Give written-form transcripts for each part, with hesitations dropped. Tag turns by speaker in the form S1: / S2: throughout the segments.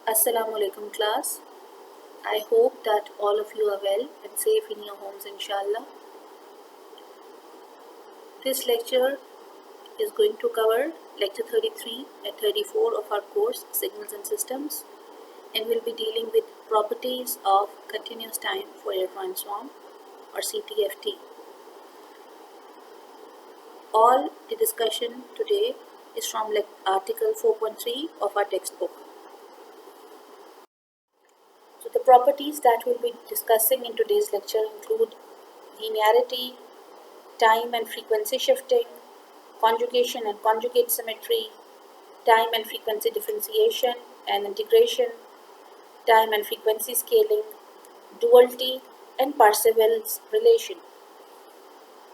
S1: Assalamu alaikum class. I hope that all of you are well and safe in your homes inshallah. This lecture is going to cover lecture 33 and 34 of our course Signals and Systems, and we'll be dealing with properties of continuous time Fourier transform or CTFT. All the discussion today is from article 4.3 of our textbook. So the properties that we'll be discussing in today's lecture include linearity, time and frequency shifting, conjugation and conjugate symmetry, time and frequency differentiation and integration, time and frequency scaling, duality, and Parseval's relation.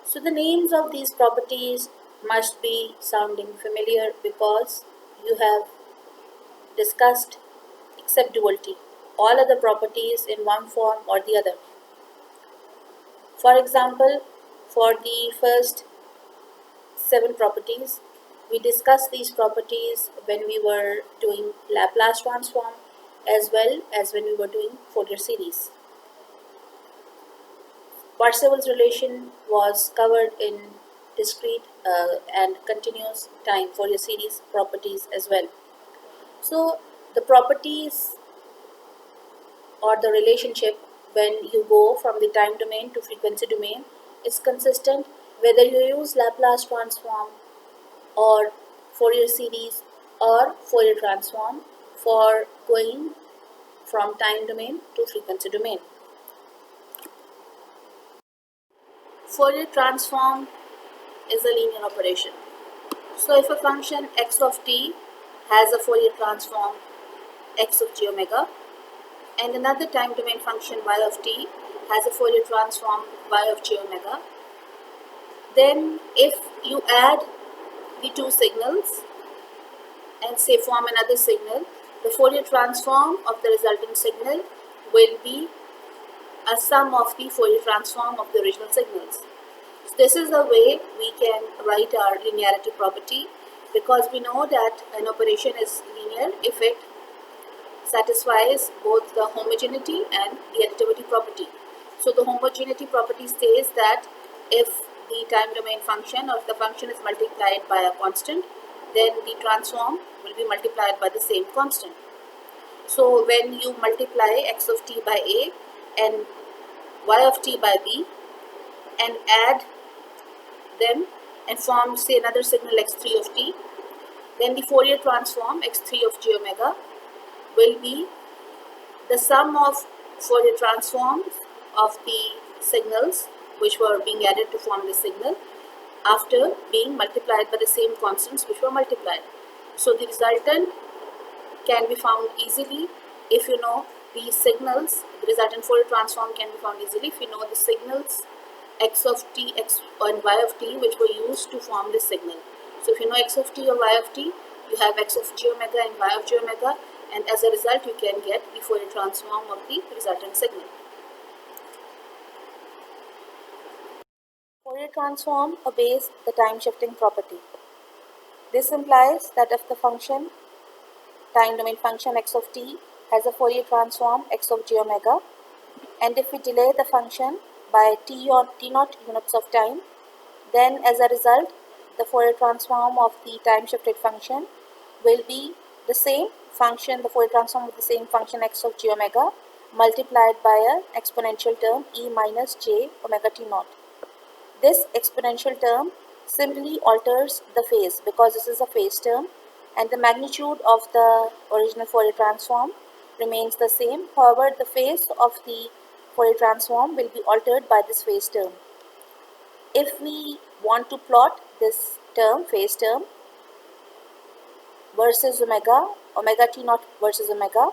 S1: So the names of these properties must be sounding familiar because you have discussed, except duality, all other properties in one form or the other. For example, for the first 7 properties, we discussed these properties when we were doing Laplace transform as well as when we were doing Fourier series. Parseval's relation was covered in discrete and continuous time Fourier series properties as well. So the properties or the relationship when you go from the time domain to frequency domain is consistent whether you use Laplace transform or Fourier series or Fourier transform for going from time domain to frequency domain. Fourier transform is a linear operation. So if a function x of t has a Fourier transform x of j omega and another time domain function y of t has a Fourier transform y of j omega, then if you add the two signals and say form another signal, the Fourier transform of the resultant signal will be a sum of the Fourier transform of the original signals. So this is the way we can write our linearity property, because we know that an operation is linear if it satisfies both the homogeneity and the additivity property. So the homogeneity property says that if the time domain function or if the function is multiplied by a constant, then the transform will be multiplied by the same constant. So when you multiply x of t by a and y of t by b and add them and form say another signal x3 of t, then the Fourier transform x3 of j omega will be the sum of Fourier transforms of the signals which were being added to form the signal after being multiplied by the same constants which were multiplied. So the resultant can be found easily if you know the signals. The resultant Fourier transform can be found easily if you know the signals x of t, x and y of t which were used to form this signal. So if you know x of t or y of t, you have x of j omega and y of j omega, and as a result you can get the Fourier transform of the resultant signal. Fourier transform obeys the time shifting property. This implies that if the function, time domain function x of t has a Fourier transform x of j omega, and if we delay the function by t or t naught units of time, then as a result the Fourier transform of the time shifted function will be the same function, the Fourier transform of the same function x of j omega multiplied by an exponential term e minus j omega t naught. This exponential term simply alters the phase because this is a phase term, and the magnitude of the original Fourier transform remains the same. However, the phase of the Fourier transform will be altered by this phase term. If we want to plot this term, phase term, versus omega, omega t naught versus omega,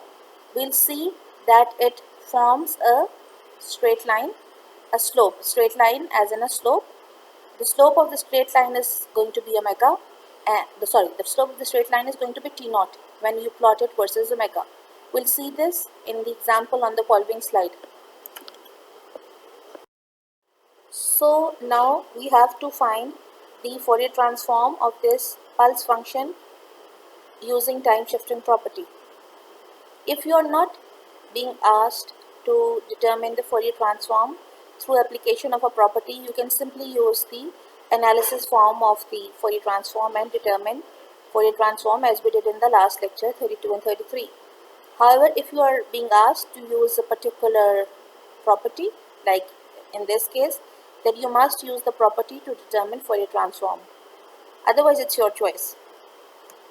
S1: we'll see that it forms a straight line, a slope, straight line as in a slope. The slope of the straight line is going to be omega, and the slope of the straight line is going to be t naught when you plot it versus omega. We'll see this in the example on the following slide. So now we have to find the Fourier transform of this pulse function using time shifting property. If you are not being asked to determine the Fourier transform through application of a property, you can simply use the analysis form of the Fourier transform and determine Fourier transform as we did in the last lecture 32 and 33. However, if you are being asked to use a particular property, like in this case, then you must use the property to determine Fourier transform. Otherwise, it's your choice.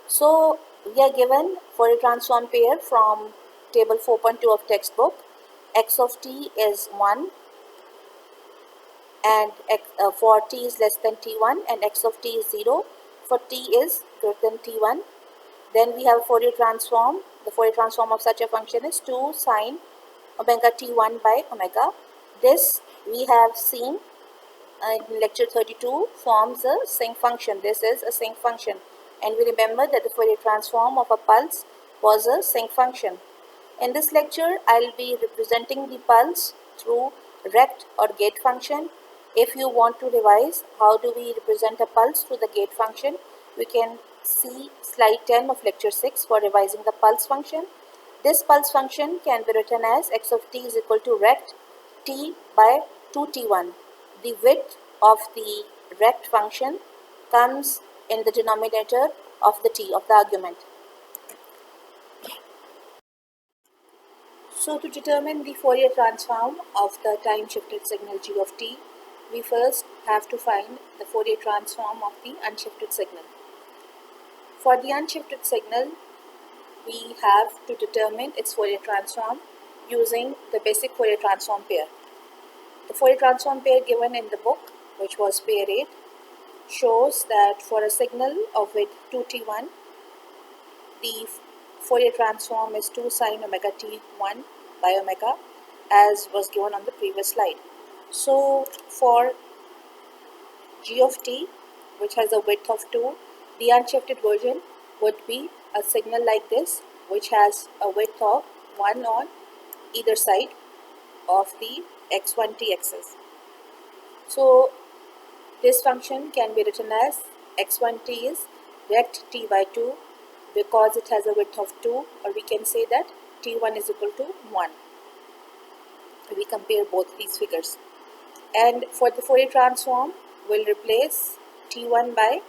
S1: So we are given Fourier transform pair from table 4.2 of textbook. X of t is 1 and for t is less than t1, and x of t is 0 for t is greater than t1. Then we have Fourier transform. The Fourier transform of such a function is 2 sine omega t1 by omega. This we have seen in lecture 32 forms a sinc function. This is a sinc function, and we remember that the Fourier transform of a pulse was a sinc function. In this lecture, I'll be representing the pulse through rect or gate function. If you want to revise how do we represent a pulse through the gate function, we can see slide 10 of lecture 6 for revising the pulse function. This pulse function can be written as x of t is equal to rect t by 2t1. The width of the rect function comes in the denominator of the t, of the argument. So to determine the Fourier transform of the time shifted signal g of t, we first have to find the Fourier transform of the unshifted signal. For the unshifted signal, we have to determine its Fourier transform using the basic Fourier transform pair. The Fourier transform pair given in the book, which was pair 8, shows that for a signal of width 2t1, the Fourier transform is 2 sine omega t1 by omega, as was given on the previous slide. So for g of t, which has a width of 2, the unshifted version would be a signal like this, which has a width of 1 on either side of the x1t axis. So this function can be written as x1t is rect t by 2 because it has a width of 2, or we can say that t1 is equal to 1. We compare both these figures. And for the Fourier transform, we'll replace t1 by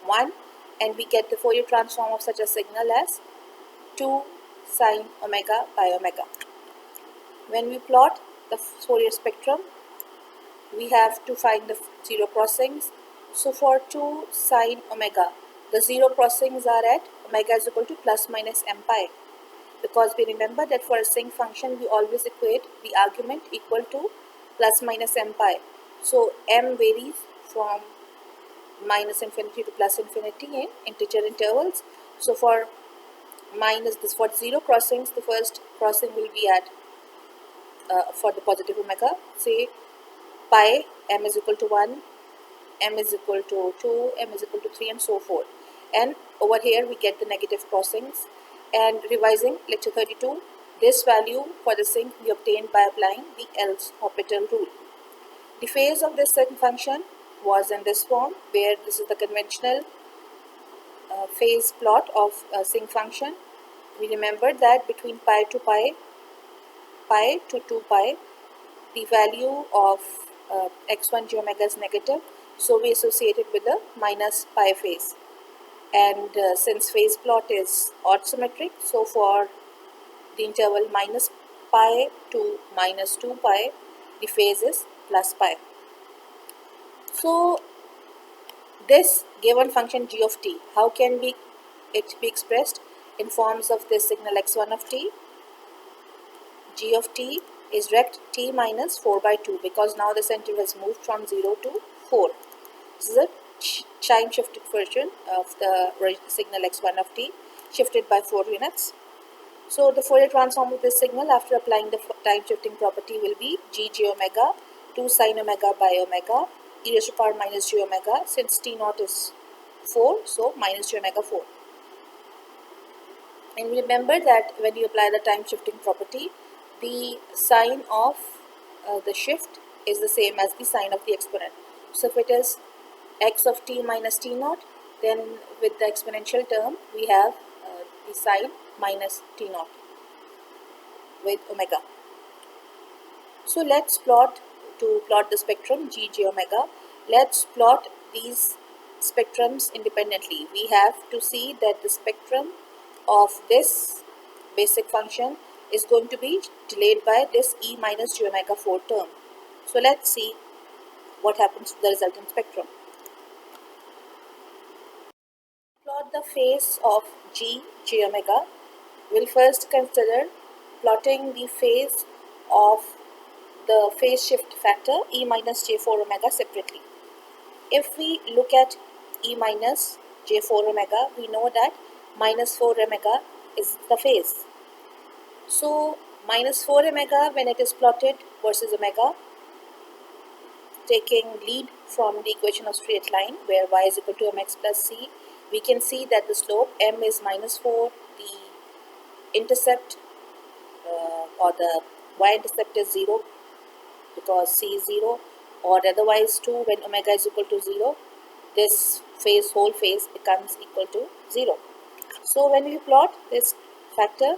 S1: 1 and we get the Fourier transform of such a signal as 2 sine omega by omega. When we plot the Fourier spectrum, we have to find the zero crossings. So for 2 sine omega, the zero crossings are at omega is equal to plus minus m pi, because we remember that for a sinc function we always equate the argument equal to plus minus m pi. So m varies from minus infinity to plus infinity in integer intervals. So for for zero crossings, the first crossing will be at for the positive omega, say pi, m is equal to 1, m is equal to 2, m is equal to 3, and so forth. And over here we get the negative crossings. And revising lecture 32, this value for the sinc we obtained by applying the L'Hopital rule. The phase of this sinc function was in this form, where this is the conventional phase plot of a sinc function. We remember that between pi to pi, pi to 2 pi, the value of x1 g omega is negative, so we associate it with the minus pi phase. And since phase plot is odd symmetric, so for the interval minus pi to minus 2 pi, the phase is plus pi. So this given function g of t, how can it be expressed in forms of this signal x1 of t? G of t is rect t minus 4 by 2, because now the center has moved from 0 to 4. This is a time shifted version of the signal x1 of t, shifted by 4 units. So the Fourier transform of this signal after applying the time shifting property will be g omega 2 sine omega by omega e raised to power minus j omega. Since t naught is 4, so minus j omega 4. And remember that when you apply the time shifting property, the sign of the shift is the same as the sign of the exponent. So if it is x of t minus t naught, then with the exponential term we have the sign minus t naught. with omega. So let's plot the spectrum g j omega. Let's plot these spectrums independently. We have to see that the spectrum of this basic function is going to be delayed by this e minus j omega 4 term. So let's see what happens to the resultant spectrum. Plot the phase of g j omega. We'll first consider plotting the phase of the phase shift factor e minus j4 omega separately. If we look at e minus j4 omega, we know that minus 4 omega is the phase. So minus 4 omega when it is plotted versus omega, taking lead from the equation of straight line where y is equal to mx plus c, we can see that the slope m is minus 4, the intercept or the y-intercept is 0 because c is 0, or otherwise 2 when omega is equal to 0, this whole phase becomes equal to 0. So when we plot this factor,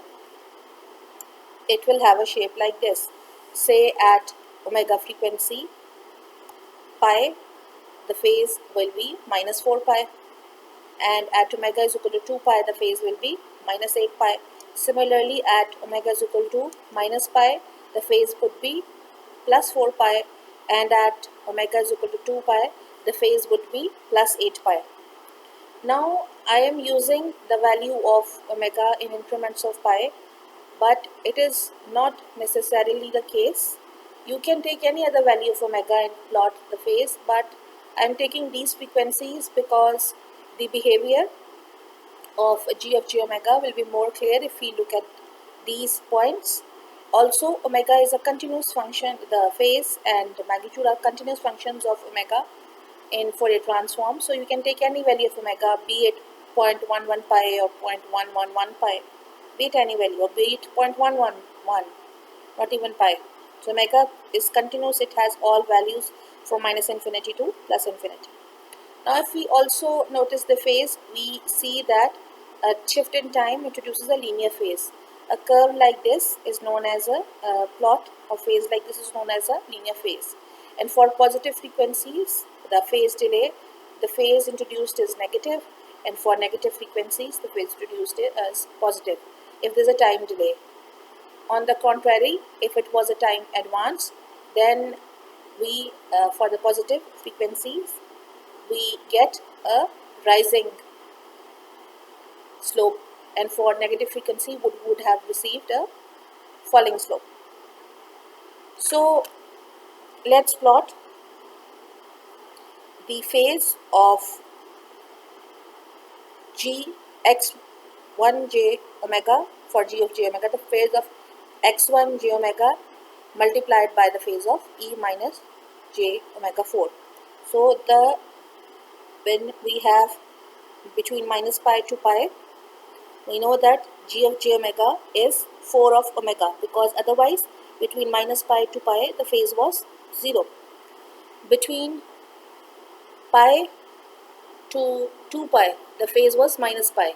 S1: it will have a shape like this. Say at omega frequency pi, the phase will be minus 4 pi, and at omega is equal to 2 pi, the phase will be minus 8 pi. Similarly, at omega is equal to minus pi, the phase would be plus 4 pi, and at omega is equal to 2 pi, the phase would be plus 8 pi. Now I am using the value of omega in increments of pi, but it is not necessarily the case. You can take any other value of omega and plot the phase, but I am taking these frequencies because the behavior of g of j omega will be more clear if we look at these points. Also, omega is a continuous function, the phase and magnitude are continuous functions of omega in Fourier transform. So you can take any value of omega, be it 0.11 pi or 0.111 pi, be it any value, or be it 0.111, not even pi. So omega is continuous, it has all values from minus infinity to plus infinity. Now if we also notice the phase, we see that a shift in time introduces a linear phase. A curve like this is known as a plot, or phase like this is known as a linear phase. And for positive frequencies, the phase delay, the phase introduced is negative, and for negative frequencies, the phase introduced is positive if there is a time delay. On the contrary, if it was a time advance, then we, for the positive frequencies, we get a rising slope, and for negative frequency would have received a falling slope. So let's plot the phase of g x1 j omega for g of j omega, the phase of x1 j omega multiplied by the phase of e minus j omega 4. So when we have between minus pi to pi, we know that g of j omega is 4 of omega, because otherwise between minus pi to pi the phase was 0. Between pi to 2 pi the phase was minus pi.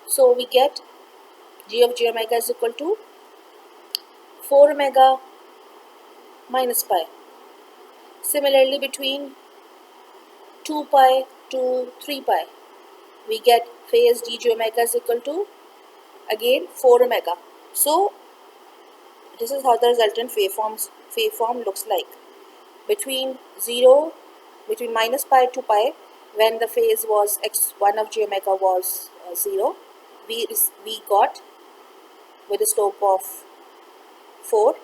S1: So we get g of j omega is equal to 4 omega minus pi. Similarly, between 2 pi to 3 pi, we get phase g j omega is equal to again 4 omega. So this is how the resultant waveform looks like. Between minus pi to pi, when the phase was x1 of j omega was 0, we got with a slope of 4,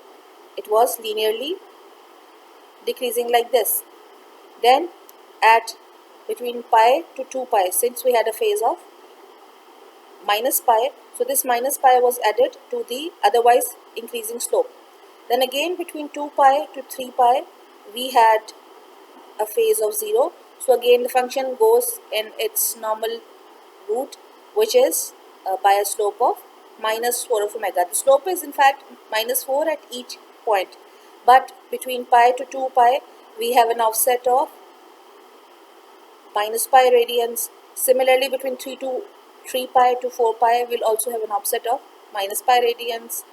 S1: it was linearly decreasing like this. Then at between pi to 2 pi, since we had a phase of minus pi, so this minus pi was added to the otherwise increasing slope. Then again between 2 pi to 3 pi, we had a phase of 0. So again the function goes in its normal route, which is by a slope of minus 4 of omega. The slope is in fact minus 4 at each point, but between pi to 2 pi we have an offset of minus pi radians. Similarly, between 3 pi to 4 pi we'll also have an offset of minus pi radians.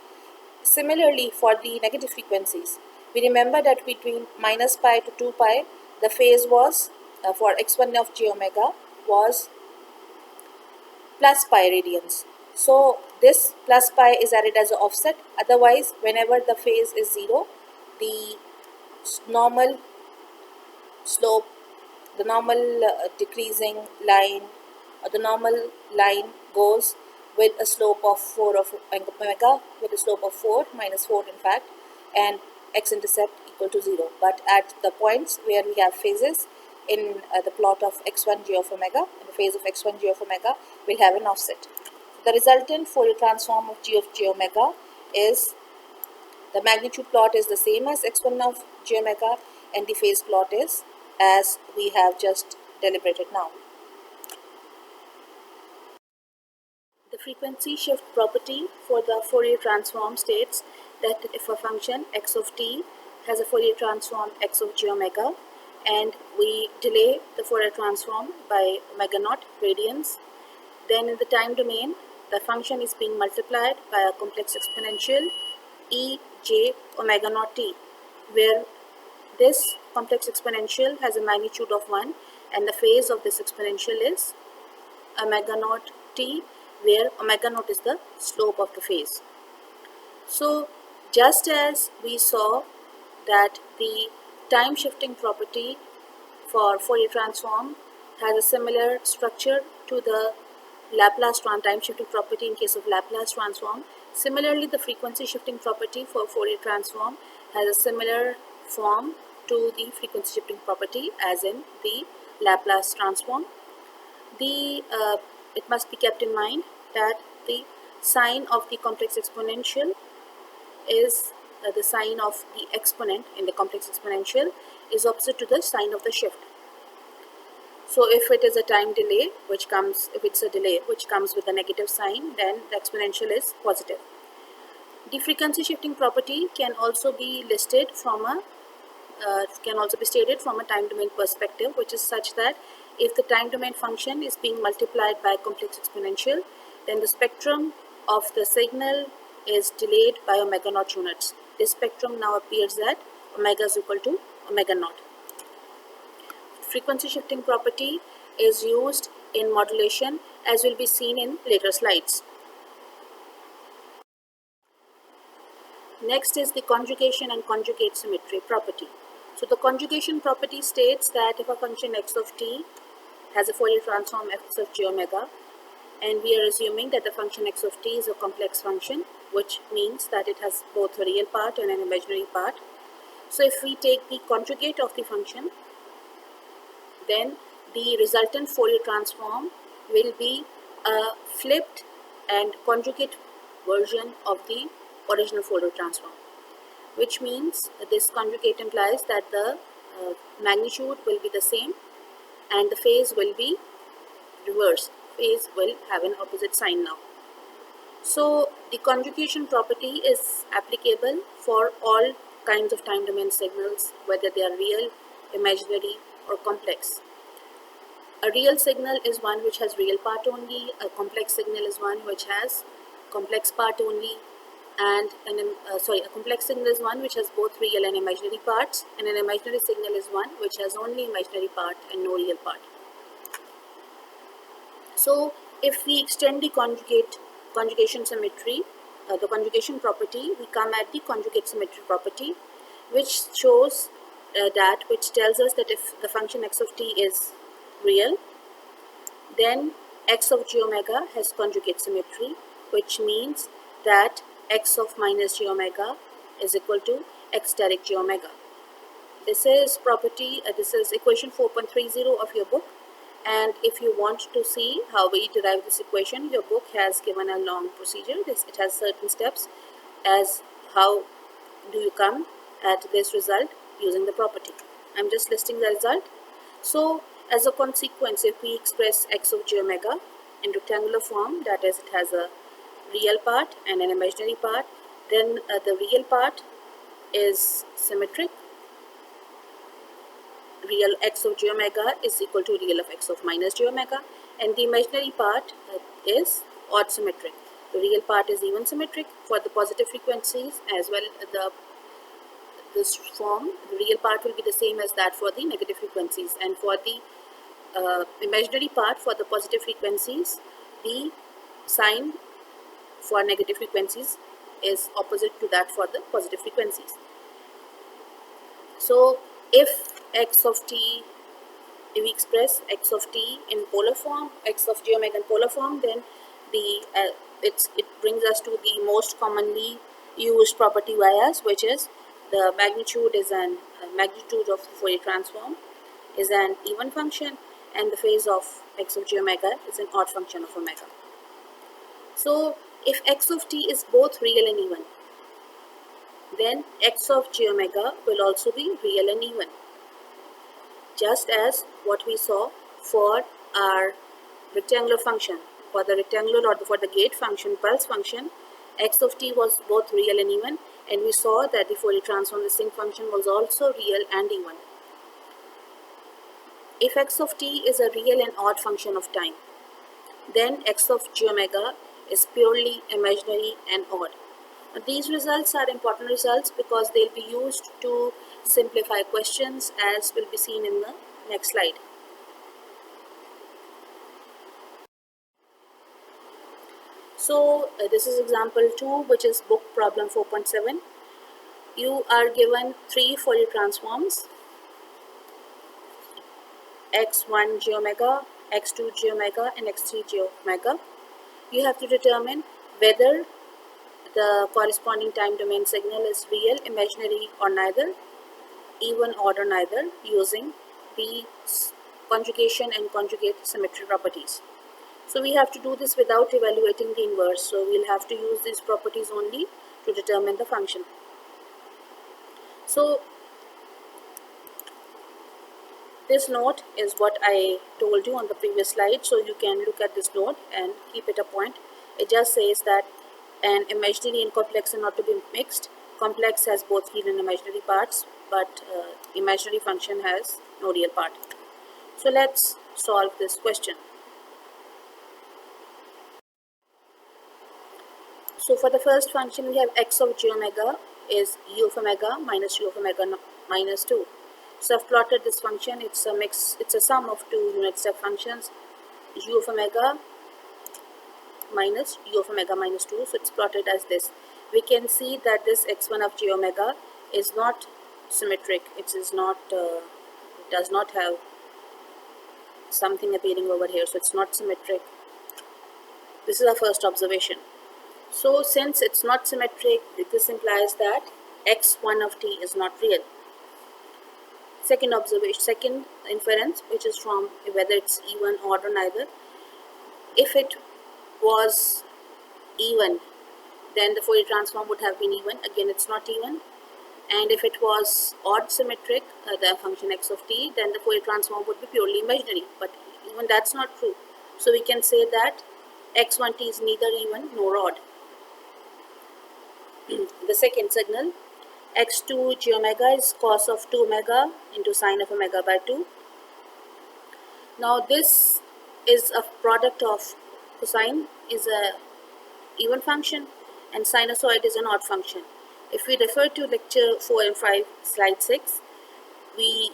S1: Similarly, for the negative frequencies, we remember that between minus pi to 2 pi, the phase was, for x1 of j omega, was plus pi radians. So this plus pi is added as an offset. Otherwise, whenever the phase is 0, the normal slope, the normal decreasing line, or the normal line goes with a slope of 4 of omega, with a slope of 4 minus 4 in fact, and x-intercept equal to 0. But at the points where we have phases in the plot of x1 g of omega, in the phase of x1 g of omega, we'll have an offset. The resultant Fourier transform of g omega is, the magnitude plot is the same as x1 of j omega, and the phase plot is as we have just deliberated now. The frequency shift property for the Fourier transform states that if a function x of t has a Fourier transform x of j omega, and we delay the Fourier transform by omega naught radians, then in the time domain the function is being multiplied by a complex exponential e j omega naught t, where this complex exponential has a magnitude of 1 and the phase of this exponential is omega naught t, where omega naught is the slope of the phase. So just as we saw that the time shifting property for Fourier transform has a similar structure to the Laplace time shifting property in case of Laplace transform, similarly the frequency shifting property for Fourier transform has a similar form to the frequency shifting property as in the Laplace transform. It must be kept in mind that the sign of the complex exponential is the sign of the exponent in the complex exponential is opposite to the sign of the shift. So if it is a time delay which comes, if it's a delay which comes with a negative sign, then the exponential is positive. The frequency shifting property can also be listed from a can also be stated from a time domain perspective, which is such that if the time domain function is being multiplied by a complex exponential, then the spectrum of the signal is delayed by omega naught units. This spectrum now appears at omega is equal to omega naught. Frequency shifting property is used in modulation, as will be seen in later slides. Next is the conjugation and conjugate symmetry property. So the conjugation property states that if a function x of t has a Fourier transform x of j omega, and we are assuming that the function x of t is a complex function, which means that it has both a real part and an imaginary part. So if we take the conjugate of the function, then the resultant Fourier transform will be a flipped and conjugate version of the original Fourier transform, which means that this conjugate implies that the magnitude will be the same and the phase will be reversed. Phase will have an opposite sign now. So the conjugation property is applicable for all kinds of time domain signals, whether they are real, imaginary, or complex. A real signal is one which has real part only, a complex signal is one which has complex part only, and a complex signal is one which has both real and imaginary parts, and an imaginary signal is one which has only imaginary part and no real part. So if we extend the conjugation symmetry, the conjugation property, we come at the conjugate symmetry property, which shows which tells us that if the function x of t is real, then x of j omega has conjugate symmetry, which means that x of minus j omega is equal to x direct j omega. This is property, this is equation 4.30 of your book, and if you want to see how we derive this equation, your book has given a long procedure. It has certain steps as how do you come at this result using the property. I'm just listing the result. So as a consequence, if we express x of j omega in rectangular form, that is, it has a real part and an imaginary part, then the real part is symmetric. Real x of j omega is equal to real of x of minus j omega, and the imaginary part is odd symmetric. The real part is even symmetric for the positive frequencies as well. This form, the real part will be the same as that for the negative frequencies, and for the imaginary part for the positive frequencies, the sign for negative frequencies is opposite to that for the positive frequencies. So if x of t, if we express x of t in polar form, x of j omega in polar form, then the it brings us to the most commonly used property bias, which is the magnitude is an magnitude of the Fourier transform is an even function, and the phase of x of j omega is an odd function of omega. So if x of t is both real and even, then x of j omega will also be real and even, just as what we saw for our rectangular function. For the rectangular or for the gate function, pulse function, x of t was both real and even, and we saw that the Fourier transform the sinc function was also real and even. If x of t is a real and odd function of time, then x of j omega is purely imaginary and odd. Now, these results are important results because they'll be used to simplify questions, as will be seen in the next slide. So this is example 2, which is book problem 4.7. You are given 3 Fourier transforms: x1 j omega, x2 j omega, and x3 j omega. You have to determine whether the corresponding time domain signal is real, imaginary, or neither, even, odd, or neither, using the conjugation and conjugate symmetry properties. So we have to do this without evaluating the inverse. So we'll have to use these properties only to determine the function. So this note is what I told you on the previous slide. So you can look at this note and keep it a point. It just says that an imaginary and complex are not to be mixed. Complex has both real and imaginary parts, but imaginary function has no real part. So let's solve this question. So for the first function, we have x of j omega is u of omega minus u of omega minus 2. So I've plotted this function. It's a mix. It's a sum of two unit step functions, u of omega minus u of omega minus 2. So it's plotted as this. We can see that this x1 of j omega is not symmetric. It is not. It does not have something appearing over here. So it's not symmetric. This is our first observation. So since it's not symmetric, this implies that x1 of t is not real. Second observation, second inference, which is from whether it's even, odd, or neither. If it was even, then the Fourier transform would have been even. Again, it's not even. And if it was odd symmetric, the function x of t, then the Fourier transform would be purely imaginary. But even that's not true. So we can say that x1t is neither even nor odd. The second signal, x2 j omega is cos of 2 omega into sine of omega by 2. Now this is a product of cosine is a even function and sinusoid is an odd function. If we refer to lecture 4 and 5, slide 6, we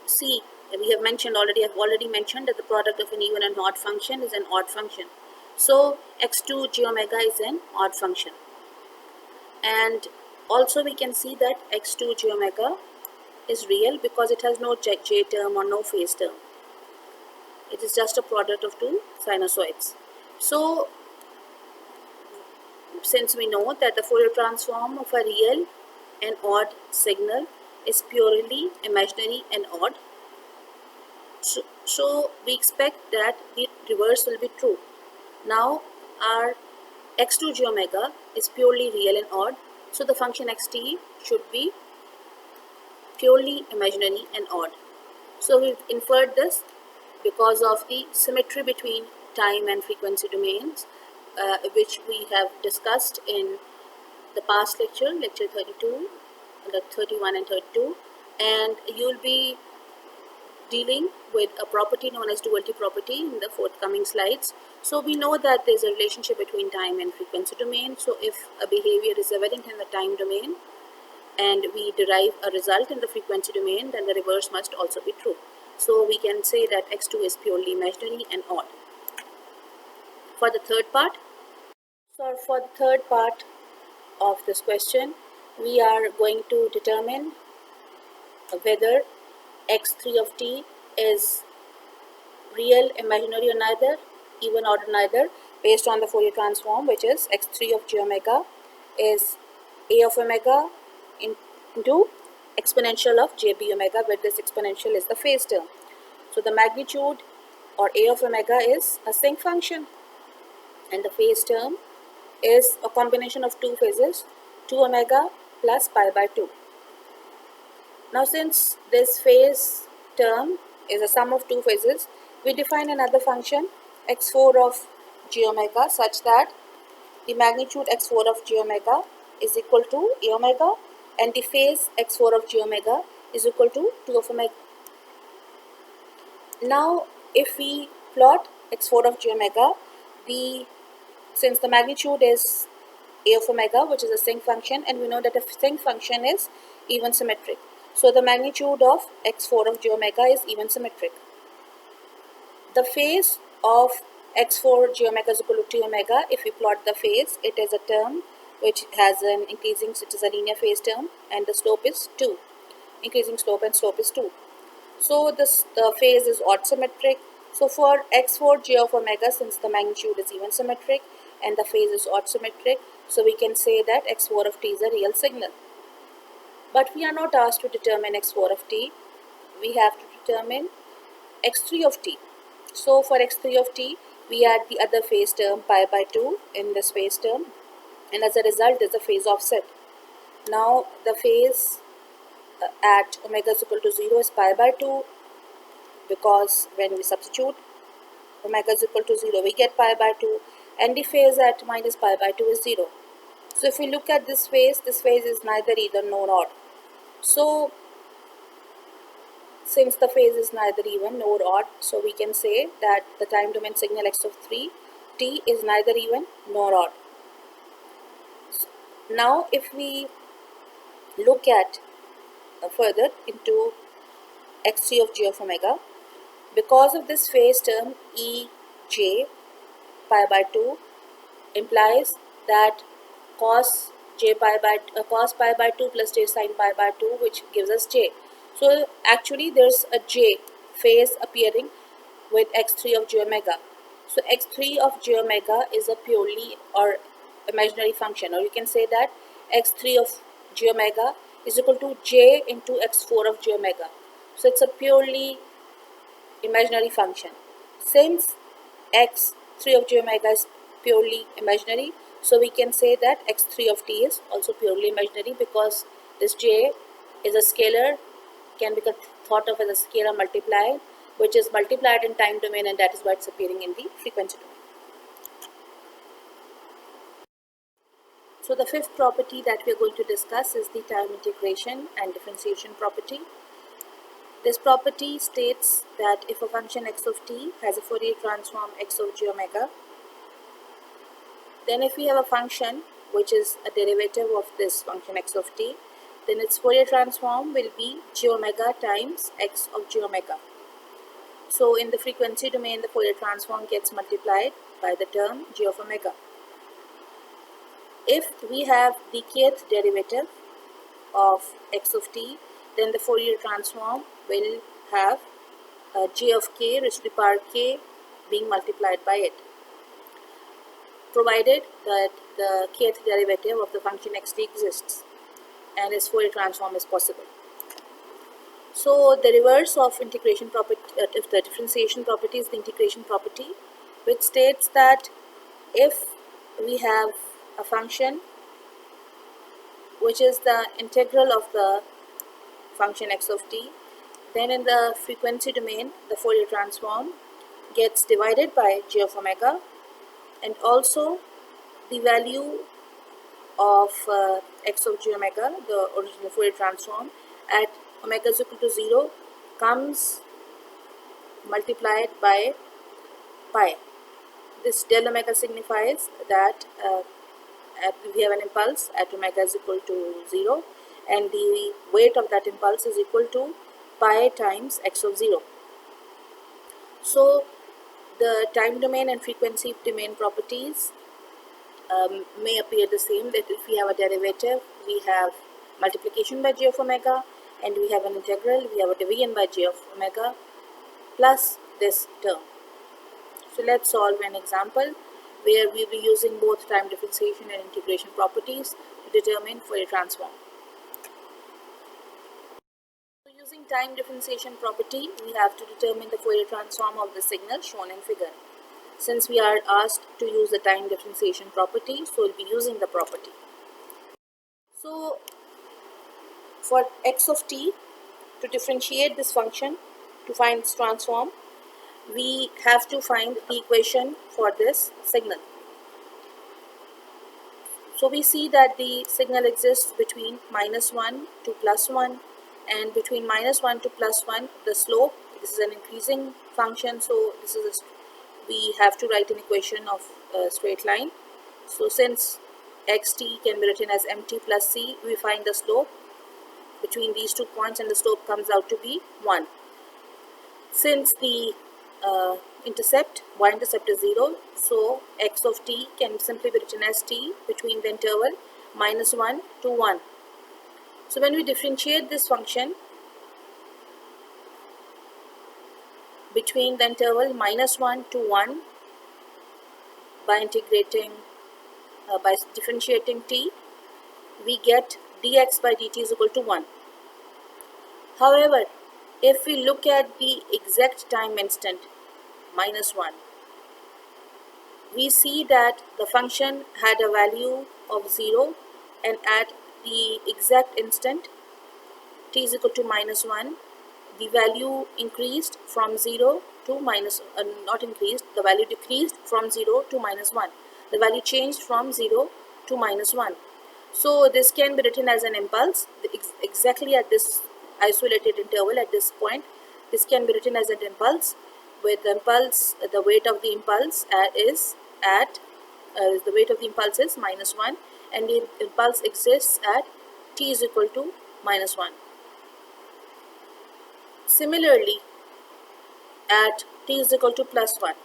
S1: see, we have mentioned already, I've already mentioned that the product of an even and odd function is an odd function. So x2 j omega is an odd function. And also we can see that x2 j omega is real because it has no j term or no phase term. It is just a product of two sinusoids. So since we know that the Fourier transform of a real and odd signal is purely imaginary and odd, so we expect that the reverse will be true. Now our x2 j omega is purely real and odd, so the function xt should be purely imaginary and odd. So we've inferred this because of the symmetry between time and frequency domains, which we have discussed in the past lecture, lecture 32, 31 and 32, and you'll be dealing with a property known as duality property in the forthcoming slides. So we know that there's a relationship between time and frequency domain. So if a behavior is evident in the time domain and we derive a result in the frequency domain, then the reverse must also be true. So we can say that x2 is purely imaginary and odd. For the third part, of this question, we are going to determine whether x3 of t is real, imaginary, or neither, even, odd, or neither, based on the Fourier transform, which is x3 of j omega is a of omega into exponential of jb omega, where this exponential is the phase term. So the magnitude, or a of omega, is a sinc function, and the phase term is a combination of two phases, 2 omega plus pi by 2. Now since this phase term is a sum of two phases, we define another function x4 of j omega such that the magnitude x4 of j omega is equal to a omega and the phase x4 of j omega is equal to 2 of omega. Now if we plot x4 of j omega, since the magnitude is a of omega, which is a sinc function, and we know that a sinc function is even symmetric. So the magnitude of x4 of j omega is even symmetric. The phase of x4 j omega is equal to 2 omega. If we plot the phase, it is a term which has an increasing, it is a linear phase term, and the slope is 2. Increasing slope, and slope is 2. So the phase is odd symmetric. So for x4 j of omega, since the magnitude is even symmetric and the phase is odd symmetric, so we can say that x4 of t is a real signal. But we are not asked to determine x4 of t. We have to determine x3 of t. So for x3 of t, we add the other phase term pi by 2 in this phase term, and as a result is the phase offset. Now the phase at omega is equal to 0 is pi by 2, because when we substitute omega is equal to 0, we get pi by 2, and the phase at minus pi by 2 is 0. So if we look at this phase is neither even nor odd. So since the phase is neither even nor odd, so we can say that the time domain signal x of 3 t is neither even nor odd. So now if we look at further into x3 of j of omega, because of this phase term e j pi by 2 implies that cos pi by 2 plus j sin pi by 2, which gives us j. So actually there's a j phase appearing with x3 of j omega. So x3 of j omega is a purely or imaginary function, or you can say that x3 of j omega is equal to j into x4 of j omega. So it's a purely imaginary function. Since x3 of j omega is purely imaginary, so we can say that x3 of t is also purely imaginary, because this j is a scalar, can be thought of as a scalar multiplier, which is multiplied in time domain, and that is why it's appearing in the frequency domain. So the fifth property that we are going to discuss is the time integration and differentiation property. This property states that if a function x of t has a Fourier transform x of j omega, then if we have a function which is a derivative of this function x of t, then its Fourier transform will be j omega times x of j omega. So in the frequency domain, the Fourier transform gets multiplied by the term j of omega. If we have the kth derivative of x of t, then the Fourier transform will have j of k raised to the power k being multiplied by it, provided that the kth derivative of the function xt exists and its Fourier transform is possible. So the reverse of integration property, if the differentiation property is the integration property, which states that if we have a function which is the integral of the function x of t, then in the frequency domain the Fourier transform gets divided by j of omega, and also the value of x of j omega, the original Fourier transform, at omega is equal to 0 comes multiplied by pi, this del omega signifies that we have an impulse at omega is equal to 0, and the weight of that impulse is equal to pi times x of 0. So the time domain and frequency domain properties may appear the same, that if we have a derivative, we have multiplication by g of omega, and we have an integral, we have a division by g of omega plus this term. So let's solve an example where we will be using both time differentiation and integration properties to determine Fourier transform. So using time differentiation property, we have to determine the Fourier transform of the signal shown in figure. Since we are asked to use the time differentiation property, so we'll be using the property. So for x of t, to differentiate this function to find its transform, we have to find the equation for this signal. So we see that the signal exists between -1 to +1, and between -1 to +1, the slope, this is an increasing function, so this is we have to write an equation of a straight line. So since xt can be written as mt plus c, we find the slope between these 2 points, and the slope comes out to be 1. Since the y-intercept is 0, so x of t can simply be written as t between the interval -1 to 1. So when we differentiate this function between the interval -1 to 1 by differentiating t, we get dx by dt is equal to 1. However, if we look at the exact time instant -1, we see that the function had a value of 0, and at the exact instant t is equal to -1, the value increased from 0 to not increased, the value decreased from 0 to -1. The value changed from 0 to -1. So this can be written as an impulse exactly at this isolated interval at this point. This can be written as an impulse, with the weight of the impulse is -1, and the impulse exists at t is equal to -1. Similarly, at t is equal to +1,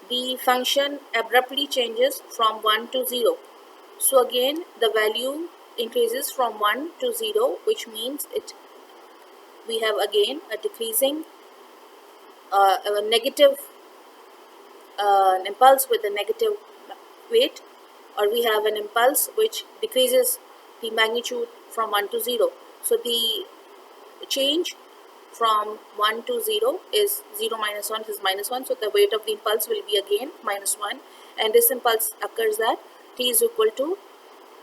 S1: the function abruptly changes from 1 to 0. So again, the value increases from 1 to 0, which means we have again a decreasing, a negative, an impulse with a negative weight, or we have an impulse which decreases the magnitude from 1 to 0. So the change from 1 to 0 is 0 minus 1 is -1, so the weight of the impulse will be again -1, and this impulse occurs at t is equal to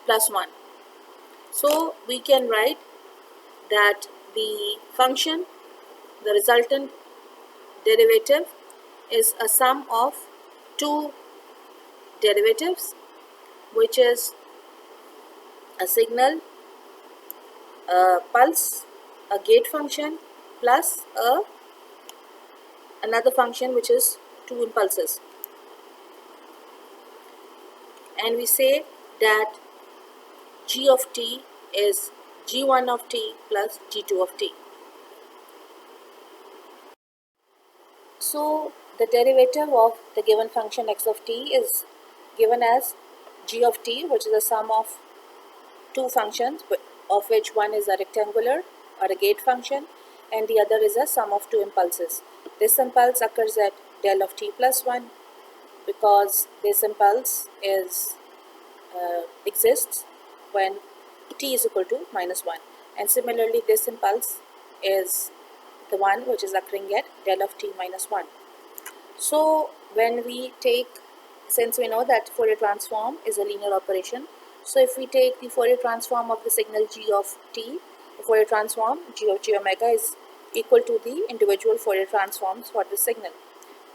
S1: +1. So we can write that the function, the resultant derivative, is a sum of 2 derivatives, which is a signal, a pulse, a gate function, plus another function which is 2 impulses. And we say that g of t is g1 of t plus g2 of t. So the derivative of the given function x of t is given as g of t, which is a sum of 2 functions, of which one is a rectangular or a gate function, and the other is a sum of 2 impulses. This impulse occurs at del of t plus 1, because this impulse exists when t is equal to -1, and similarly this impulse is the one which is occurring at del of t minus 1. So when we take, since we know that Fourier transform is a linear operation, so if we take the Fourier transform of the signal g of t, the Fourier transform g of g omega is equal to the individual Fourier transforms for the signal.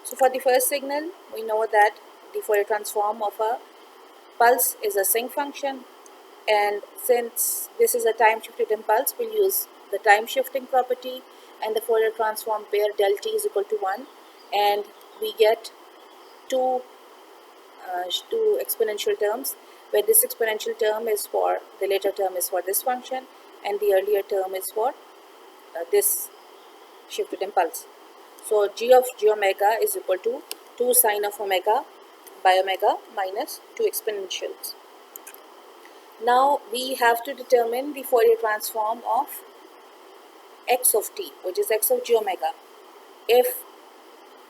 S1: So for the first signal, we know that the Fourier transform of a pulse is a sinc function, and since this is a time shifted impulse, we'll use the time shifting property, and the Fourier transform pair del t is equal to 1, and we get 2 two exponential terms, where this exponential term is for, the later term is for this function, and the earlier term is for this shifted impulse. So g of g omega is equal to 2 sine of omega by omega minus 2 exponentials. Now we have to determine the Fourier transform of x of t, which is x of g omega. If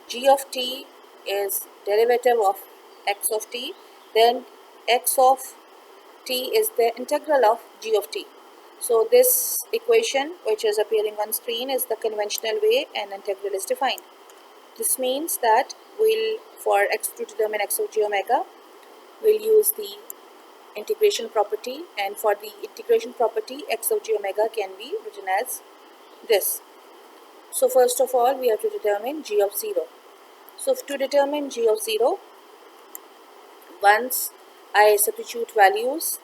S1: g of t is derivative of x of t, then x of t is the integral of g of t. So this equation, which is appearing on screen, is the conventional way an integral is defined. This means that for x to determine x of g omega, we'll use the integration property, and for the integration property, x of g omega can be written as this. So first of all, we have to determine g of 0. So to determine g of 0, once I substitute values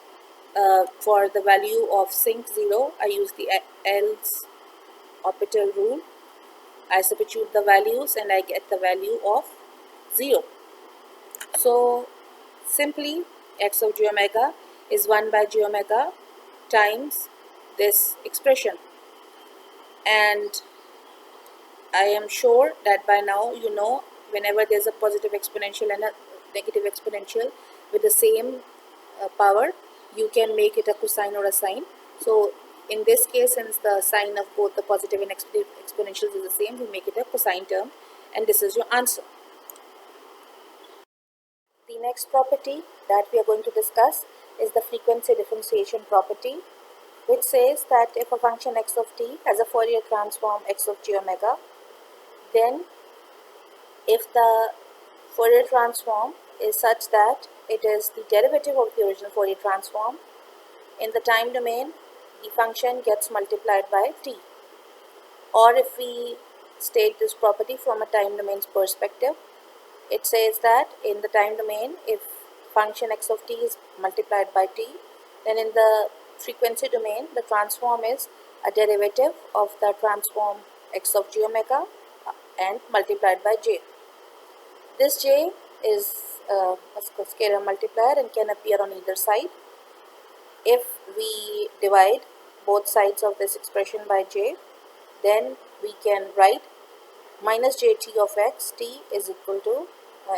S1: for the value of sinc 0, I use the else orbital rule. I substitute the values and I get the value of 0. So simply x of g omega is 1 by g omega times this expression. And I am sure that by now you know, whenever there's a positive exponential and a negative exponential with the same power, you can make it a cosine or a sine. So in this case, since the sign of both the positive and exponentials is the same, we make it a cosine term, and this is your answer. The next property that we are going to discuss is the frequency differentiation property, which says that if a function x of t has a Fourier transform x of g omega, then if the Fourier transform is such that it is the derivative of the original Fourier transform, in the time domain the function gets multiplied by t. Or if we state this property from a time domain's perspective, it says that in the time domain, if function x of t is multiplied by t, then in the frequency domain the transform is a derivative of the transform x of g omega and multiplied by j. This j is a scalar multiplier and can appear on either side. If we divide both sides of this expression by j, then we can write minus jt of x t is equal to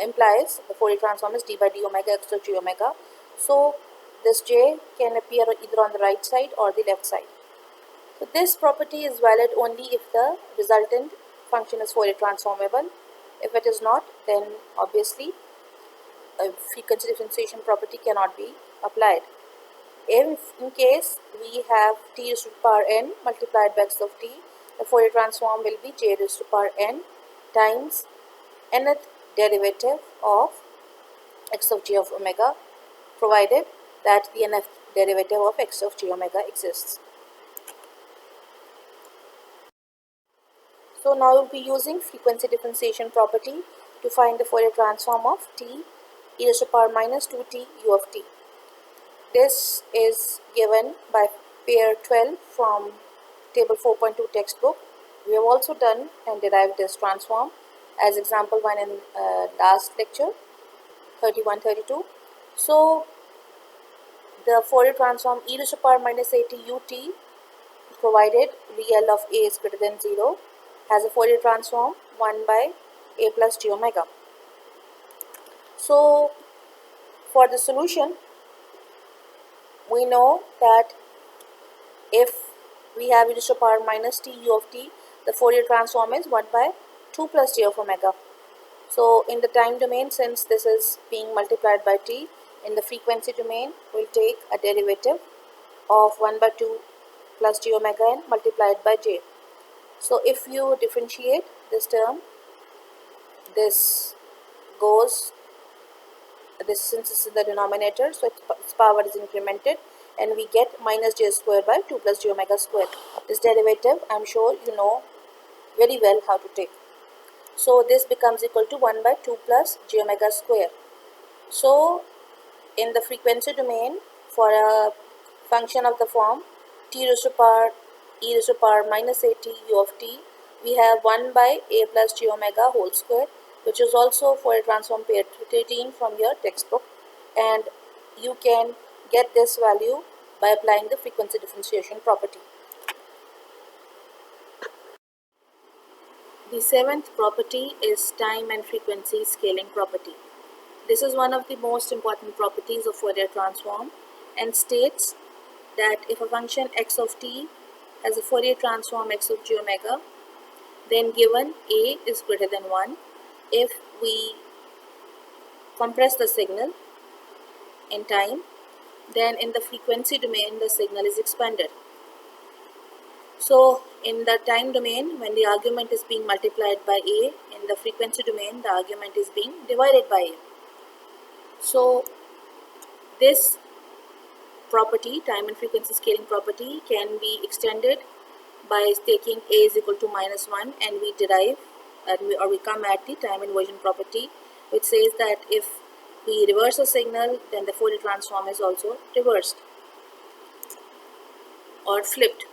S1: implies the Fourier transform is d by d omega x of g omega. So this j can appear either on the right side or the left side. So this property is valid only if the resultant function is Fourier transformable. If it is not, then obviously a frequency differentiation property cannot be applied. If in case we have t raised to the power n multiplied by x of t, the Fourier transform will be j raised to the power n times nth derivative of x of g of omega, provided that the nth derivative of x of g omega exists. So now we'll be using frequency differentiation property to find the Fourier transform of t e raised to the power minus 2t u of t. This is given by pair 12 from table 4.2 textbook. We have also done and derived this transform as example 1 in last lecture 31-32. So the Fourier transform e raised to the power minus at ut, provided real of a is greater than 0, has a Fourier transform 1 by a plus g omega. So for the solution, we know that if we have e raised to the power minus t u of t, the Fourier transform is 1 by 2 plus j of omega. So in the time domain, since this is being multiplied by t, in the frequency domain, we'll take a derivative of 1 by 2 plus j omega n multiplied by j. So if you differentiate this term, this goes, since this is the denominator, so its power is incremented, and we get minus j square by 2 plus j omega square. This derivative, I'm sure you know very well how to take. So this becomes equal to 1 by 2 plus j omega square. So in the frequency domain, for a function of the form t raised to the power e raised to the power minus at u of t, we have 1 by a plus j omega whole square, which is also Fourier transform pair 13 from your textbook, and you can get this value by applying the frequency differentiation property. The seventh property is time and frequency scaling property. This is one of the most important properties of Fourier transform and states that if a function x of t has a Fourier transform x of j omega, then given a is greater than 1 if we compress the signal in time, then in the frequency domain the signal is expanded. So in the time domain, when the argument is being multiplied by a, in the frequency domain the argument is being divided by a. So this property, time and frequency scaling property, can be extended by taking a is equal to -1, and we derive or we come at the time inversion property, which says that if we reverse a signal, then the Fourier transform is also reversed or flipped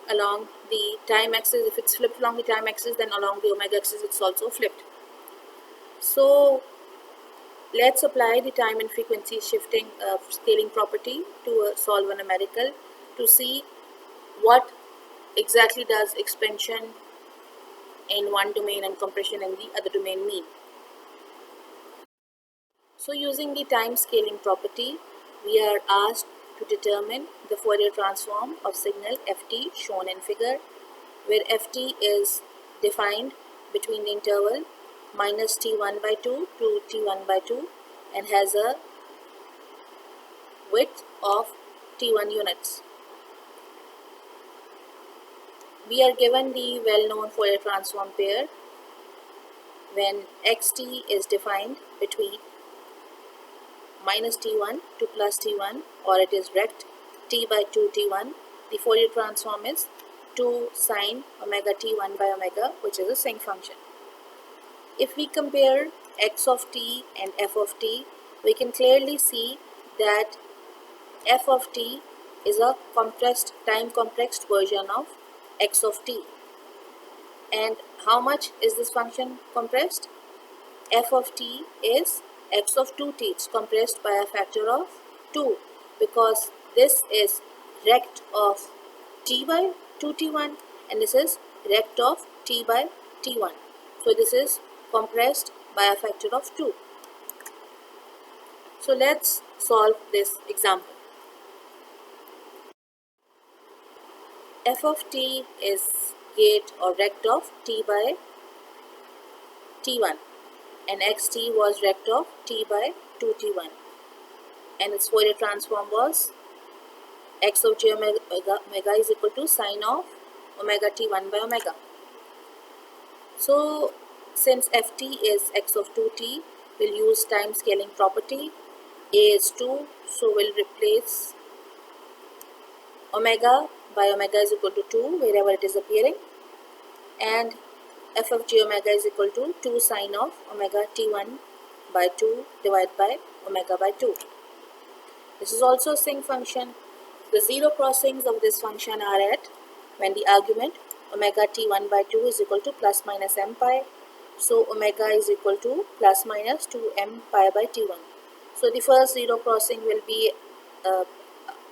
S1: along the time axis. If it's flipped along the time axis, then along the omega axis it's also flipped. So let's apply the time and frequency shifting scaling property to solve a numerical to see what exactly does expansion in one domain and compression in the other domain mean. So using the time scaling property, we are asked to determine the Fourier transform of signal ft shown in figure, where ft is defined between the interval minus t1 by 2 to t1 by 2 and has a width of t1 units. We are given the well-known Fourier transform pair when xt is defined between minus t1 to plus t1, or it is rect t by 2 t1. The Fourier transform is 2 sine omega t1 by omega, which is a sinc function. If we compare x of t and f of t, we can clearly see that f of t is a time compressed version of x of t. And how much is this function compressed? F of t is x of 2t. It's compressed by a factor of 2 because this is rect of t by 2t1 and this is rect of t by t1. So this is compressed by a factor of 2. So let's solve this example. F of t is gate or rect of t by t1 and xt was rect of t by 2t1 and its Fourier transform was x of j omega is equal to sine of omega t1 by omega. So since ft is x of 2t, we'll use time scaling property. A is 2, so we'll replace omega by omega is equal to 2 wherever it is appearing, and f of j omega is equal to 2 sine of omega t1 by 2 divided by omega by 2. This is also a sinc function. The zero crossings of this function are at when the argument omega t1 by 2 is equal to plus minus m pi. So omega is equal to plus minus 2m pi by t1. So the first zero crossing will be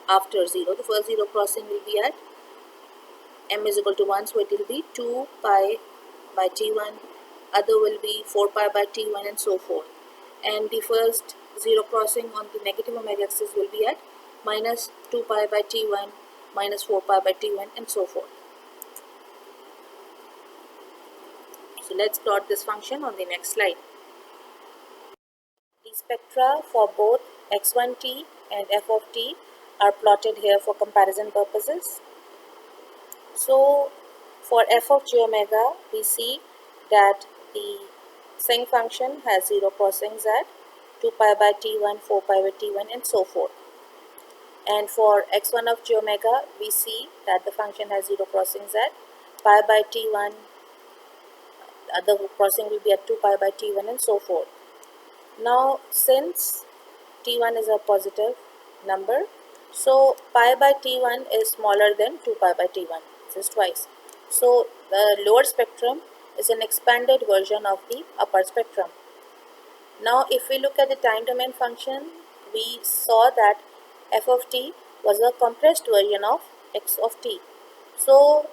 S1: after 0. The first zero crossing will be at m is equal to 1, so it will be 2 pi by t1, other will be 4 pi by t1 and so forth. And the first zero crossing on the negative omega axis will be at minus 2 pi by t1, minus 4 pi by t1 and so forth. So let's plot this function on the next slide. The spectra for both x1t and f of t are plotted here for comparison purposes. So for f of j omega, we see that the sinc function has zero crossings at 2 pi by t1, 4 pi by t1 and so forth. And for x1 of j omega, we see that the function has zero crossings at pi by t1, other crossing will be at 2 pi by t1 and so forth. Now since t1 is a positive number, so pi by t1 is smaller than 2 pi by t1, this is twice. So the lower spectrum is an expanded version of the upper spectrum. Now if we look at the time domain function, we saw that f of t was a compressed version of x of t. So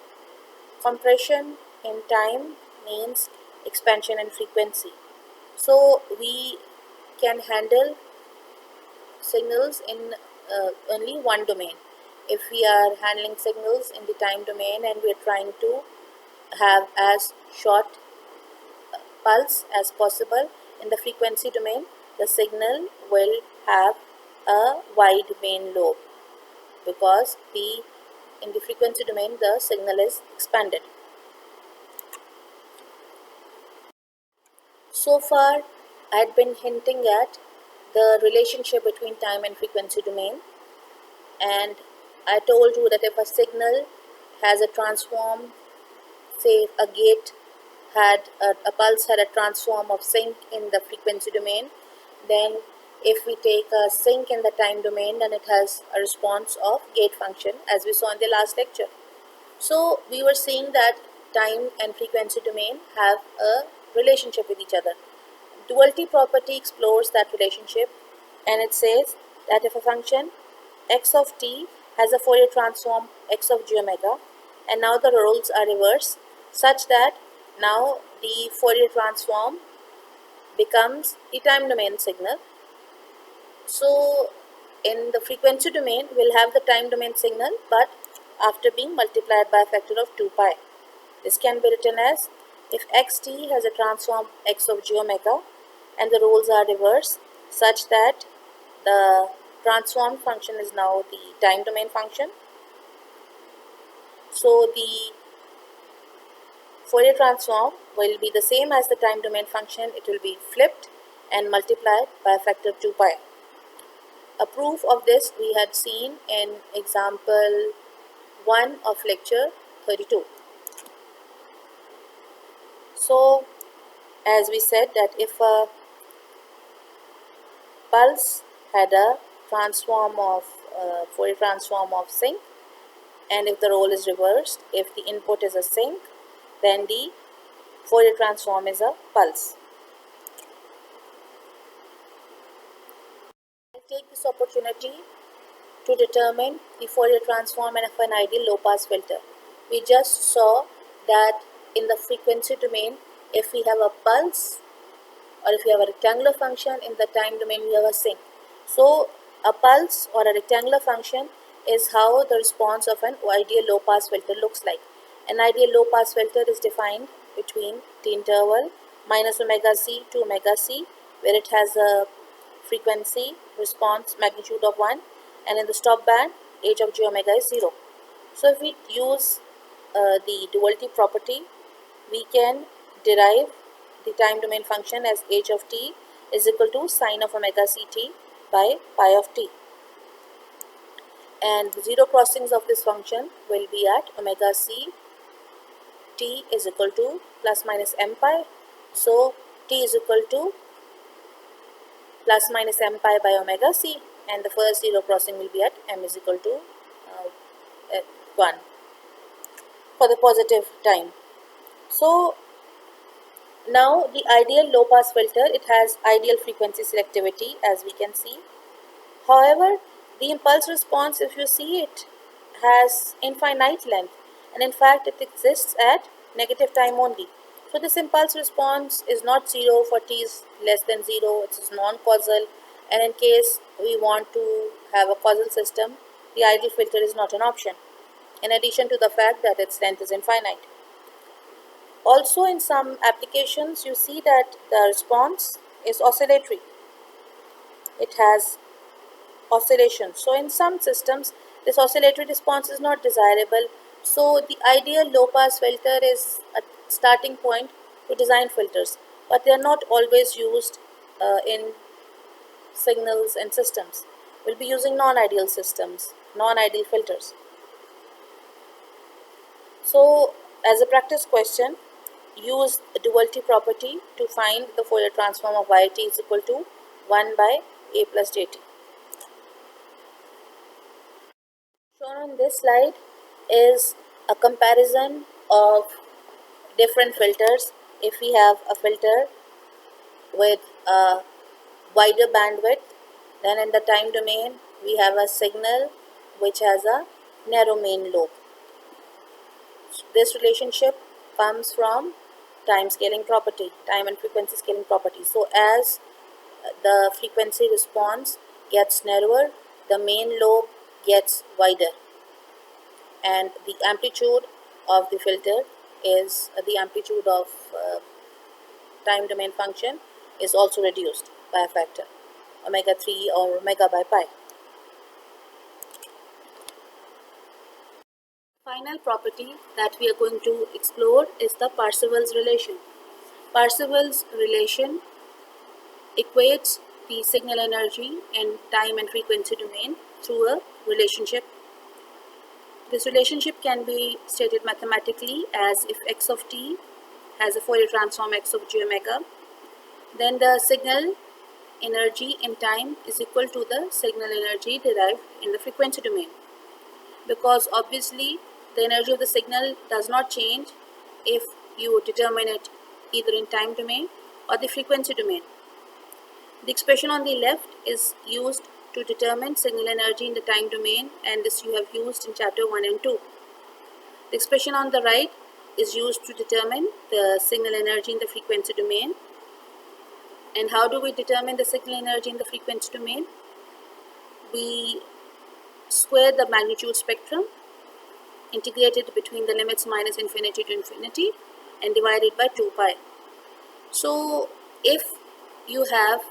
S1: compression in time means expansion in frequency. So we can handle signals in only one domain. If we are handling signals in the time domain and we are trying to have as short pulse as possible in the frequency domain, the signal will have a wide main lobe because in the frequency domain the signal is expanded. So far I had been hinting at the relationship between time and frequency domain, and I told you that if a signal has a transform, say a gate had a pulse had a transform of sync in the frequency domain, then if we take a sync in the time domain, then it has a response of gate function, as we saw in the last lecture. So we were seeing that time and frequency domain have a relationship with each other. Duality property explores that relationship, and it says that if a function x of t has a Fourier transform x of g omega, and now the roles are reversed such that now the Fourier transform becomes the time domain signal. So in the frequency domain we'll have the time domain signal, but after being multiplied by a factor of 2 pi. This can be written as if xt has a transform x of g omega and the roles are reversed such that the transform function is now the time domain function. So the Fourier transform will be the same as the time domain function. It will be flipped and multiplied by a factor of 2 pi. A proof of this we had seen in example 1 of lecture 32. So as we said that if a pulse had a transform of Fourier transform of sync, and if the role is reversed, if the input is a sync, then the Fourier transform is a pulse. I'll take this opportunity to determine the Fourier transform of an ideal low pass filter. We just saw that in the frequency domain, if we have a pulse or if we have a rectangular function, in the time domain we have a sync. So a pulse or a rectangular function is how the response of an ideal low pass filter looks like. An ideal low pass filter is defined between the interval minus omega c to omega c, where it has a frequency response magnitude of 1, and in the stop band h of j omega is 0. So if we use the duality property, we can derive the time domain function as h of t is equal to sine of omega ct by pi of t, and the zero crossings of this function will be at omega c t is equal to plus minus m pi. So t is equal to plus minus m pi by omega c, and the first zero crossing will be at m is equal to 1 for the positive time. So now the ideal low pass filter, it has ideal frequency selectivity, as we can see. However, the impulse response, if you see, it has infinite length, and in fact it exists at negative time only. So this impulse response is not 0 for t is less than 0, it is non-causal, and in case we want to have a causal system, the ideal filter is not an option, in addition to the fact that its length is infinite. Also in some applications you see that the response is oscillatory. It has oscillation. So in some systems this oscillatory response is not desirable. So the ideal low pass filter is a starting point to design filters, but they are not always used in signals and systems. We'll be using non-ideal systems, non-ideal filters. So as a practice question, use the duality property to find the Fourier transform of yt is equal to 1 by a plus jt. Shown on this slide is a comparison of different filters. If we have a filter with a wider bandwidth, then in the time domain we have a signal which has a narrow main lobe. This relationship comes from time scaling property, time and frequency scaling property. So as the frequency response gets narrower, the main lobe gets wider, and the amplitude of the filter is the amplitude of time domain function is also reduced by a factor omega 3 or omega by pi. Final property that we are going to explore is the Parseval's relation. Parseval's relation equates the signal energy in time and frequency domain through a relationship. This relationship can be stated mathematically as if x of t has a Fourier transform x of j omega, then the signal energy in time is equal to the signal energy derived in the frequency domain, because obviously the energy of the signal does not change if you determine it either in time domain or the frequency domain. The expression on the left is used to determine signal energy in the time domain, and this you have used in chapter 1 and 2. The expression on the right is used to determine the signal energy in the frequency domain. And how do we determine the signal energy in the frequency domain? We square the magnitude spectrum, integrate it between the limits minus infinity to infinity, and divide it by 2 pi. So if you have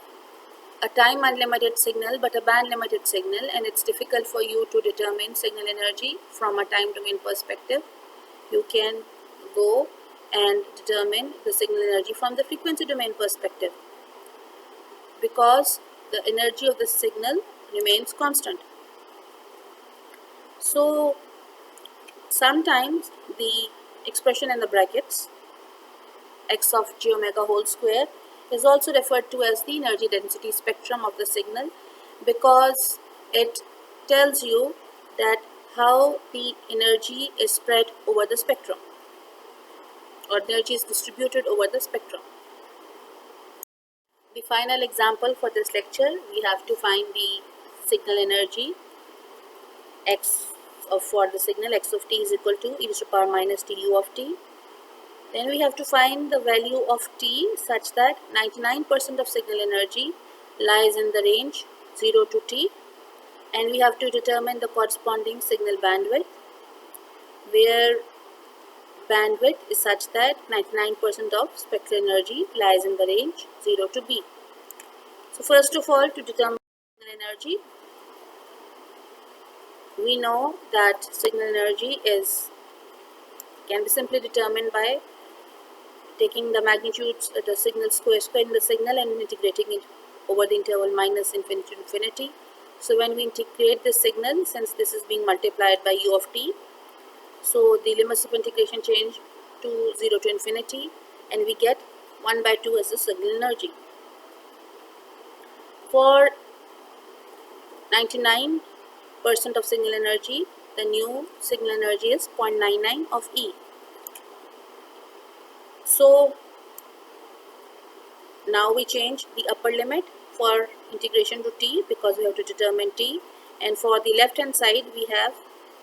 S1: a time unlimited signal but a band limited signal, and it's difficult for you to determine signal energy from a time domain perspective, you can go and determine the signal energy from the frequency domain perspective, because the energy of the signal remains constant. So sometimes the expression in the brackets x of j omega whole square is also referred to as the energy density spectrum of the signal, because it tells you that how the energy is spread over the spectrum, or energy is distributed over the spectrum. The final example for this lecture, we have to find the signal energy x for the signal x of t is equal to e to the power minus t u of t. Then we have to find the value of t such that 99% of signal energy lies in the range 0 to t, and we have to determine the corresponding signal bandwidth, where bandwidth is such that 99% of spectral energy lies in the range 0 to b. So first of all, to determine signal energy, we know that signal energy can be simply determined by taking the magnitudes the signal squaring the signal and integrating it over the interval minus infinity to infinity. So when we integrate this signal, since this is being multiplied by u of t, so the limits of integration change to 0 to infinity, and we get 1 by 2 as the signal energy. For 99% of signal energy, the new signal energy is 0.99 of E. So now we change the upper limit for integration to t, because we have to determine t, and for the left hand side we have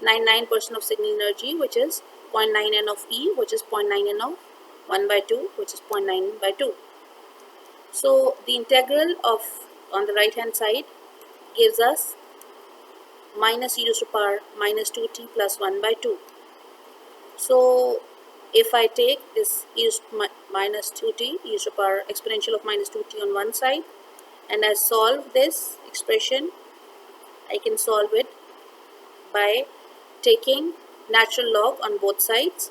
S1: 99% of signal energy, which is 0.9n of E, which is 0.9n of 1 by 2, which is 0.9 by 2. So the integral of on the right hand side gives us minus e to the power minus 2t plus 1 by 2. So if I take this e to the minus 2t, e to the power exponential of minus 2t on one side, and I solve this expression, I can solve it by taking natural log on both sides.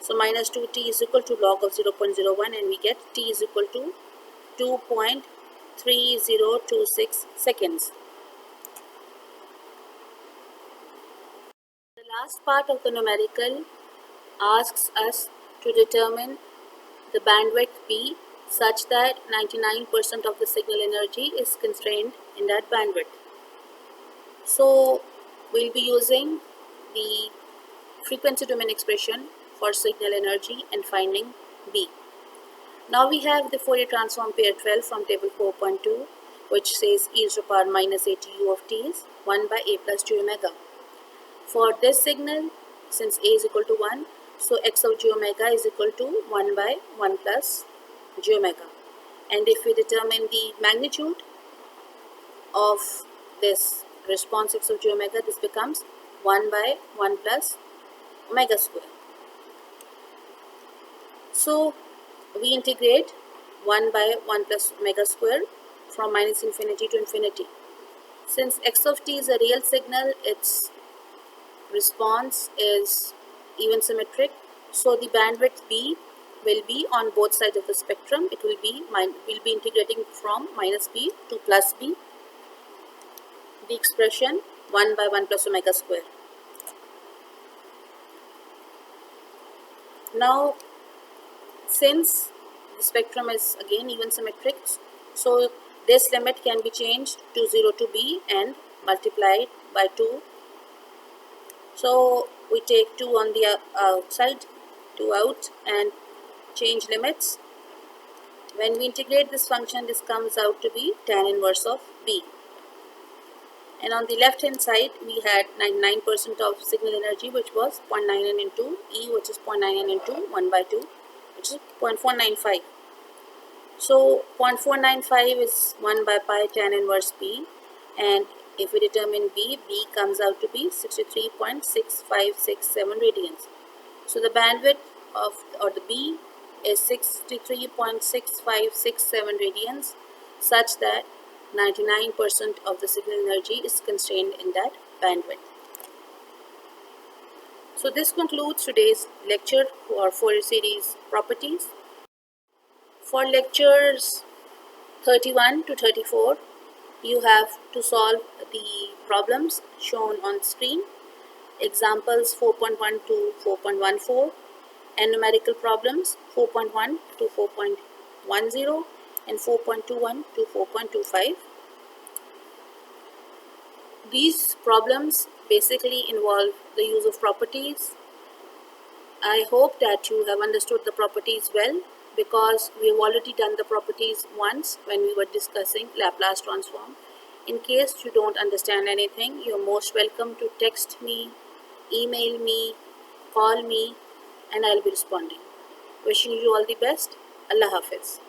S1: So minus 2t is equal to log of 0.01, and we get t is equal to 2.3026 seconds. The last part of the numerical asks us to determine the bandwidth B such that 99% of the signal energy is constrained in that bandwidth. So we'll be using the frequency domain expression for signal energy and finding B. Now we have the Fourier transform pair 12 from table 4.2, which says e to the power minus a to u of t is 1 by a plus j omega. For this signal, since a is equal to 1, so x of j omega is equal to 1 by 1 plus j omega. And if we determine the magnitude of this response x of j omega, this becomes 1 by 1 plus omega square. So we integrate 1 by 1 plus omega square from minus infinity to infinity. Since x of t is a real signal, its response is even symmetric, so the bandwidth b will be on both sides of the spectrum. It will be integrating from minus b to plus b, the expression 1 by 1 plus omega square. Now, since the spectrum is again even symmetric, so this limit can be changed to 0 to b and multiplied by 2. So we take 2 on the outside, 2 out, and change limits. When we integrate this function, this comes out to be tan inverse of b. And on the left hand side, we had 99% of signal energy, which was 0.99 into E, which is 0.99 into 1 by 2, which is 0.495. So 0.495 is 1 by pi tan inverse b, and if we determine b comes out to be 63.6567 radians. So the bandwidth of, or the b, is 63.6567 radians, such that 99% of the signal energy is constrained in that bandwidth. So this concludes today's lecture for Fourier series properties. For lectures 31 to 34, you have to solve the problems shown on screen. Examples 4.1 to 4.14, and numerical problems 4.1 to 4.10 and 4.21 to 4.25. These problems basically involve the use of properties. I hope that you have understood the properties well, because we have already done the properties once when we were discussing Laplace transform. In case you don't understand anything, you're most welcome to text me, email me, call me, and I'll be responding. Wishing you all the best. Allah Hafiz.